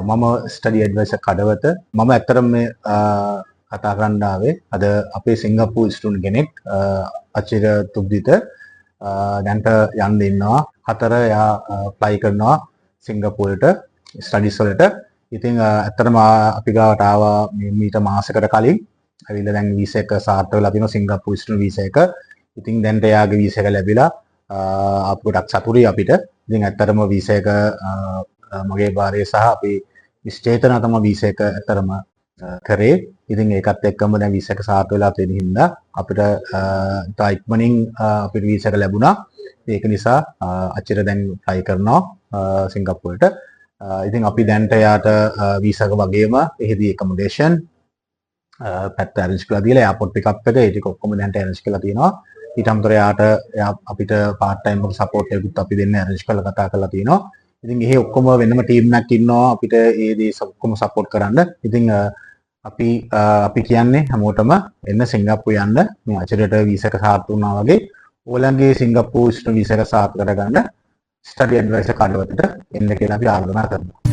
මම study adviser Kadawatha මම ඇත්තටම මේ කතා කරන්න ආවේ අද අපේ සිංගප්පූරු ස්ටුඩන්ට් කෙනෙක් අචිර තුබ්දිත දැන්ට යන්න ඉන්නවා 4 එයා අප්ලයි කරනවා සිංගප්පූරුවට ස්ටඩිස් වලට. ඉතින් ඇත්තටම අපි ගාවට ආවා මීට මාසයකට කලින්. ඇවිල්ලා දැන් වීසා එක සාර්ථක වෙලා තියෙනවා සිංගප්පූරු ස්ටුඩන්ට් වීසා එක. ඉතින් දැන්ට එයාගේ වීසා එක ලැබිලා අපි ගොඩක් සතුටුයි අපිට. ඉතින් ඇත්තටම වීසා එක මගේ භාර්යාව සහ අපි විශ්චේතන තමයි වීසා එක ඇත්තටම කරේ. ඉතින් ඒකත් එක්කම දැන් වීසා එක සාර්ථක වෙලා තියෙන හින්දා අපිට ඉතා ඉක්මනින් අපිට වීසා එක ලැබුණා. ඒක නිසා අචිර දැන් ෆ්ලයි කරනවා සිංගප්පූරුවට. ඉතින් අපි දැන්ට යාට වීසා එක වගේම එහිදී එකමඩේෂන් පැත්ත ඇරේන්ජ් කරලා දීලා එයාපෝට් පිකප් එක ඒ ටික ඔක්කොම දැන්ට ඇරේන්ජ් කරලා තියෙනවා. ඊට අමතරව යාට අපිට පාර්ට් ටයිම් එක සපෝට් එකකුත් අපි දෙන්න ඇරේන්ජ් කරලා කතා කරලා තියෙනවා. ඉතින් එහි ඔක්කොම වෙනම ටීම් එකක් ඉන්නවා අපිට ඒ දේ ඔක්කොම සපෝට් කරන්න. ඉතින් අපි කියන්නේ හැමෝටම එන්න සිංගප්පූරු යන්න මේ අචිරට වීසා එක සාර්ථක වුණා වගේ ඕලන්ගේ සිංගප්පූරු ස්ටුඩන්ට් වීසා එක සාර්ථක කරගන්න ස්ටඩි ඇඩ්වයිසර් කඩවතට එන්න කියලා අපි ආරාධනා කරනවා.